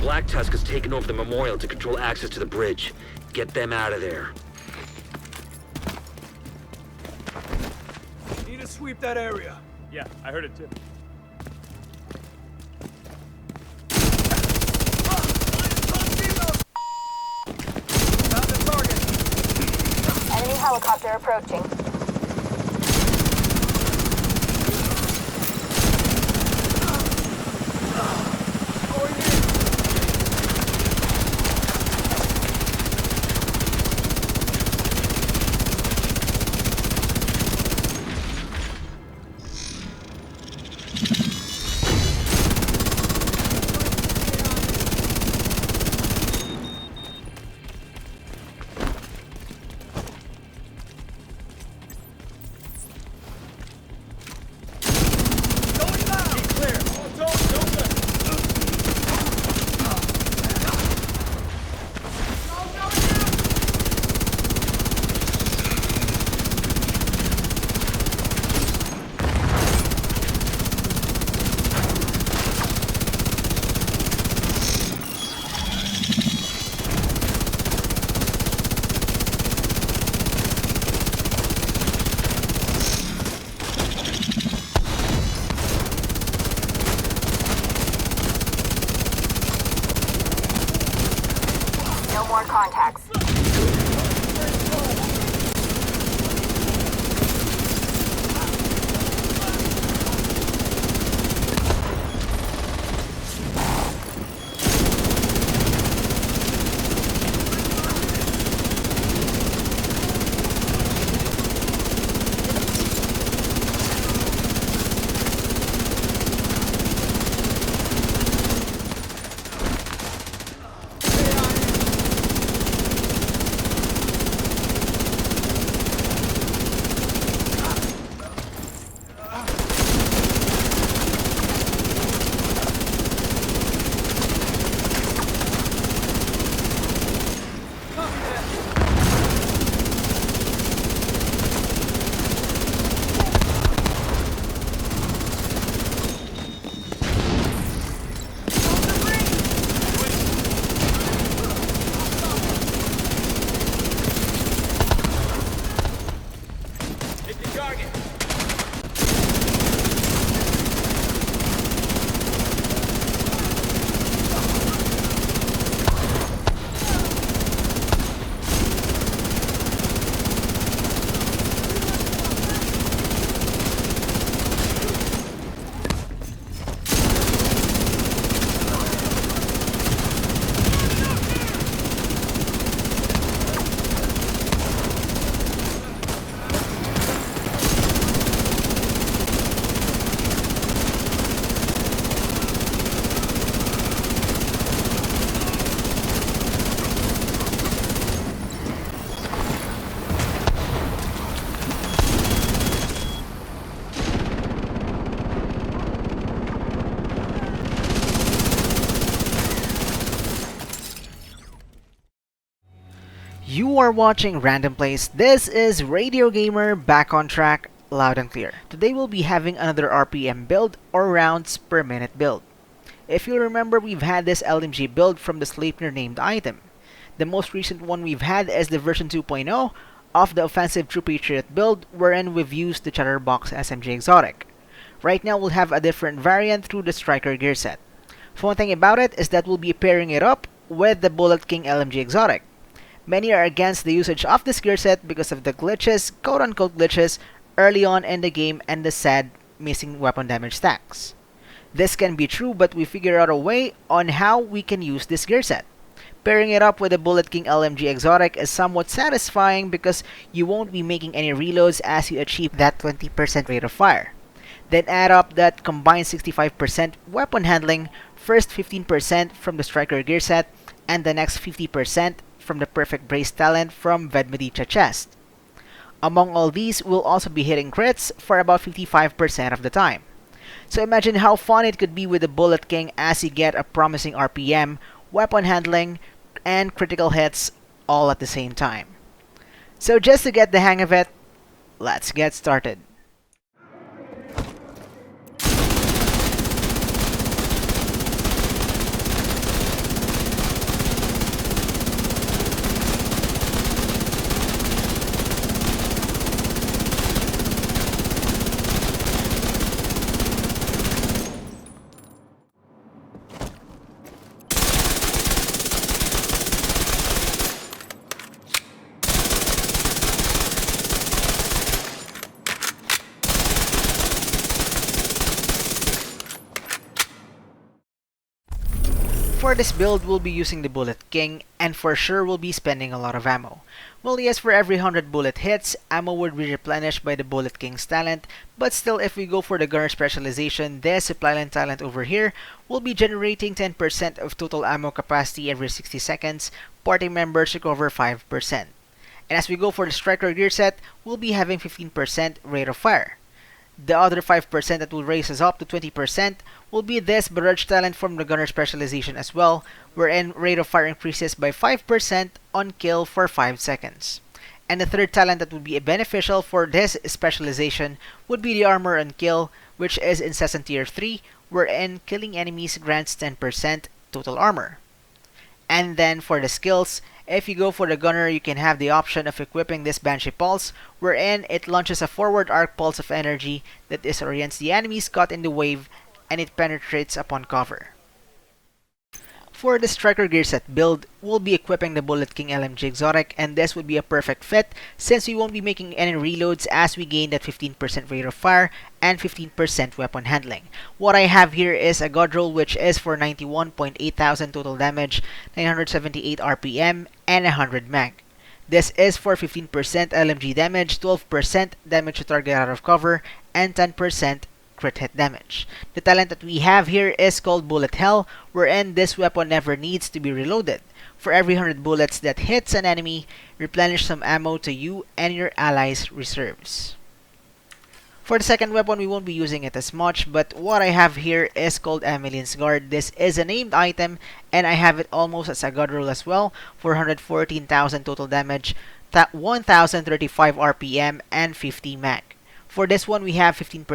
Black Tusk has taken over the memorial to control access to the bridge. Get them out of there. Need to sweep that area. Yeah, I heard it too. Found the target. Enemy helicopter approaching. Going in. No more contacts. You are watching Random Plays. This is Radio Gamer back on track, loud and clear. Today we'll be having another RPM build or rounds per minute build. If you remember, we've had this LMG build from the Sleipnir named item. The most recent one we've had is the version 2.0 of the offensive True Patriot build, wherein we've used the Chatterbox SMG exotic. Right now we'll have a different variant through the Striker Gearset. Fun thing about it is that we'll be pairing it up with the BulletKing LMG exotic. Many are against the usage of this gearset because of the glitches, quote-unquote glitches, early on in the game and the sad missing weapon damage stacks. This can be true, but we figure out a way on how we can use this gearset. Pairing it up with the BulletKing LMG exotic is somewhat satisfying because you won't be making any reloads as you achieve that 20% rate of fire. Then add up that combined 65% weapon handling, first 15% from the Striker gearset, and the next 50% from the Perfect Brace talent from VEDMEDYTSYA chest. Among all these, we'll also be hitting crits for about 55% of the time. So imagine how fun it could be with the BulletKing as you get a promising RPM, weapon handling, and critical hits all at the same time. So just to get the hang of it, let's get started. For this build, we'll be using the BulletKing, and for sure we'll be spending a lot of ammo. Well, yes, for every 100 bullet hits, ammo would be replenished by the BulletKing's talent, but still, if we go for the gunner specialization, this supply line talent over here will be generating 10% of total ammo capacity every 60 seconds, party members recover 5%. And as we go for the striker gear set, we'll be having 15% rate of fire. The other 5% that will raise us up to 20% will be this barrage talent from the gunner specialization as well, wherein rate of fire increases by 5% on kill for 5 seconds. And the third talent that would be beneficial for this specialization would be the armor on kill, which is incessant tier 3, wherein killing enemies grants 10% total armor. And then for the skills, if you go for the gunner, you can have the option of equipping this Banshee Pulse, wherein it launches a forward arc pulse of energy that disorients the enemies caught in the wave, and it penetrates upon cover. For the striker gear set build, we'll be equipping the BulletKing LMG Exotic, and this would be a perfect fit since we won't be making any reloads as we gain that 15% rate of fire and 15% weapon handling. What I have here is a god roll which is for 91.8 thousand total damage, 978 RPM, and 100 mag. This is for 15% LMG damage, 12% damage to target out of cover, and 10% crit hit damage. The talent that we have here is called Bullet Hell, wherein this weapon never needs to be reloaded. For every 100 bullets that hits an enemy, replenish some ammo to you and your allies' reserves. For the second weapon, we won't be using it as much, but what I have here is called Emelian's Guard. This is a named item, and I have it almost as a god roll as well, for 114,000 total damage, 1,035 RPM, and 50 mag. For this one, we have 15%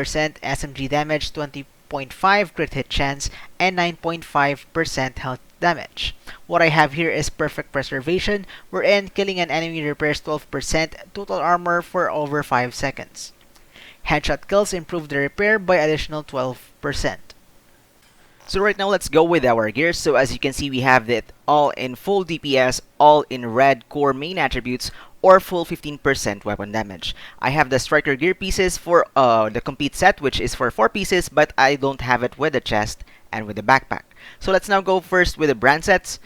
SMG damage, 20.5 crit hit chance, and 9.5% health damage. What I have here is Perfect Preservation, wherein killing an enemy repairs 12% total armor for over 5 seconds. Headshot kills improve the repair by additional 12%. So right now, let's go with our gears. So as you can see, we have it all in full DPS, all in red core main attributes, or full 15% weapon damage. I have the striker gear pieces for the complete set, which is for 4 pieces, but I don't have it with the chest and with the backpack. So let's now go first with the brand sets.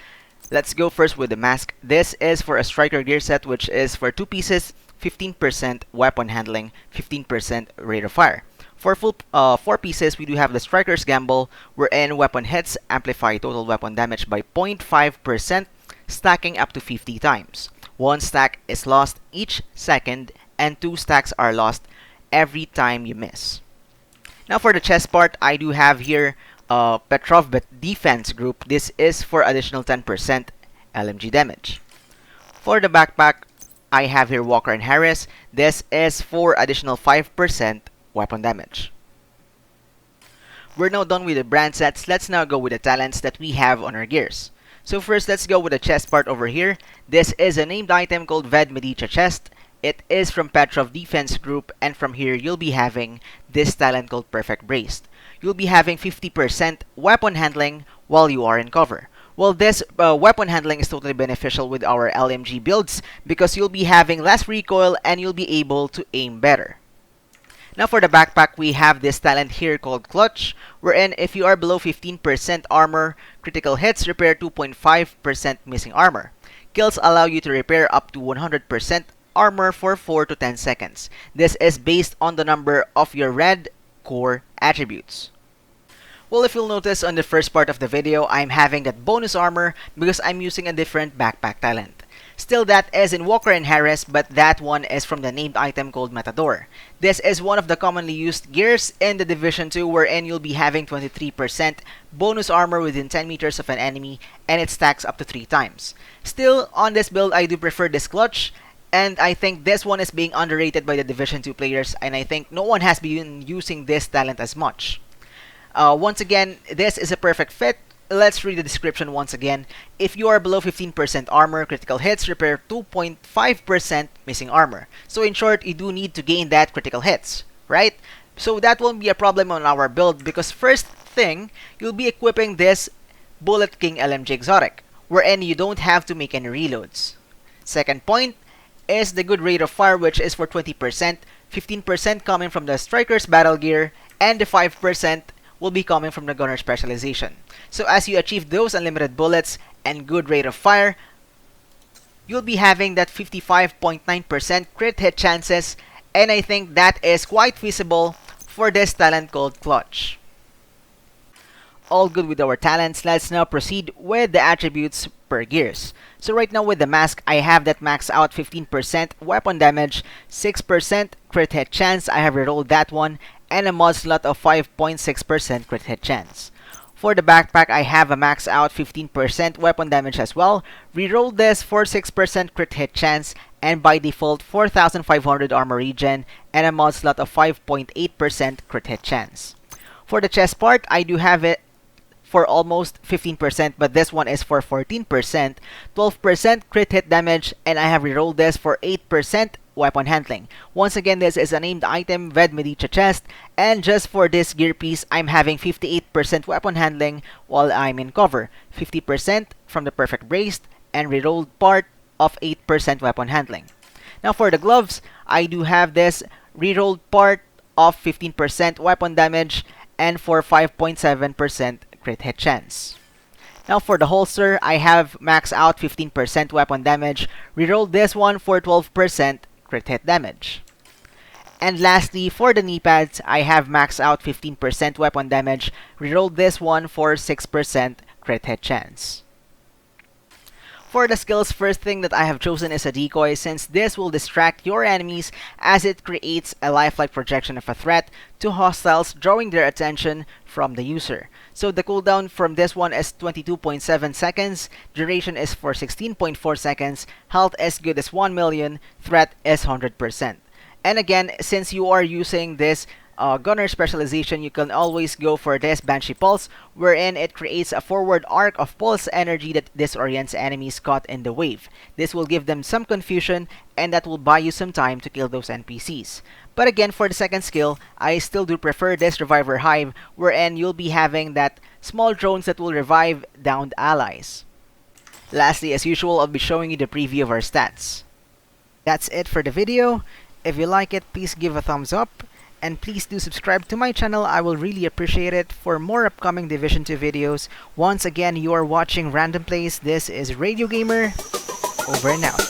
Let's go first with the mask. This is for a striker gear set, which is for 2 pieces, 15% weapon handling, 15% rate of fire. For full 4 pieces, we do have the Striker's Gamble, wherein weapon hits amplify total weapon damage by 0.5%, stacking up to 50 times. 1 stack is lost each second, and 2 stacks are lost every time you miss. Now for the chest part, I do have here Petrov Defense Group. This is for additional 10% LMG damage. For the backpack, I have here Walker and Harris. This is for additional 5% weapon damage. We're now done with the brand sets. Let's now go with the talents that we have on our gears. So first, let's go with the chest part over here. This is a named item called VEDMEDYTSYA chest. It is from Petrov Defense Group, and from here you'll be having this talent called Perfect Braced. You'll be having 50% weapon handling while you are in cover. Well, this weapon handling is totally beneficial with our LMG builds because you'll be having less recoil and you'll be able to aim better. Now for the backpack, we have this talent here called Clutch, wherein if you are below 15% armor, critical hits repair 2.5% missing armor. Kills allow you to repair up to 100% armor for 4 to 10 seconds. This is based on the number of your red core attributes. Well, if you'll notice on the first part of the video, I'm having that bonus armor because I'm using a different backpack talent. Still, that is in Walker and Harris, but that one is from the named item called Matador. This is one of the commonly used gears in the Division 2, wherein you'll be having 23% bonus armor within 10 meters of an enemy, and it stacks up to 3 times. Still, on this build, I do prefer this Clutch, and I think this one is being underrated by the Division 2 players, and I think no one has been using this talent as much. Once again, this is a perfect fit. Let's read the description once again. If you are below 15% armor, critical hits repair 2.5% missing armor. So in short, you do need to gain that critical hits, right? So that won't be a problem on our build because first thing, you'll be equipping this BulletKing LMG Exotic, wherein you don't have to make any reloads. Second point is the good rate of fire, which is for 20%, 15% coming from the Striker's Battlegear, and the 5% will be coming from the gunner specialization. So as you achieve those unlimited bullets and good rate of fire, you'll be having that 55.9% crit hit chances, and I think that is quite feasible for this talent called Clutch. All good with our talents, let's now proceed with the attributes per gears. So right now with the mask, I have that max out 15% weapon damage, 6% crit hit chance, I have rerolled that one, and a mod slot of 5.6% crit hit chance. For the backpack, I have a max out 15% weapon damage as well, rerolled this for 6% crit hit chance, and by default 4500 armor regen, and a mod slot of 5.8% crit hit chance. For the chest part, I do have it for almost 15%, but this one is for 14%, 12% crit hit damage, and I have rerolled this for 8% weapon handling. Once again, this is a named item, VEDMEDYTSYA chest, and just for this gear piece, I'm having 58% weapon handling while I'm in cover, 50% from the perfect braced, and rerolled part of 8% weapon handling. Now for the gloves, I do have this rerolled part of 15% weapon damage, and for 5.7% crit hit chance. Now for the holster, I have max out 15% weapon damage, rerolled this one for 12% crit hit damage. And lastly, for the knee pads, I have max out 15% weapon damage, rerolled this one for 6% crit hit chance. For the skills, first thing that I have chosen is a decoy, since this will distract your enemies as it creates a lifelike projection of a threat to hostiles, drawing their attention from the user. So the cooldown from this one is 22.7 seconds, duration is for 16.4 seconds, health is good as 1 million, threat is 100%. And again, since you are using this gunner specialization, you can always go for this Banshee Pulse, wherein it creates a forward arc of pulse energy that disorients enemies caught in the wave. This will give them some confusion, and that will buy you some time to kill those NPCs. But again, for the second skill, I still do prefer this Reviver Hive, wherein you'll be having that small drones that will revive downed allies. Lastly, as usual, I'll be showing you the preview of our stats. That's it for the video. If you like it, please give a thumbs up. And please do subscribe to my channel, I will really appreciate it, for more upcoming Division 2 videos. Once again, you are watching Random Plays. This is Radio Gamer, over and out.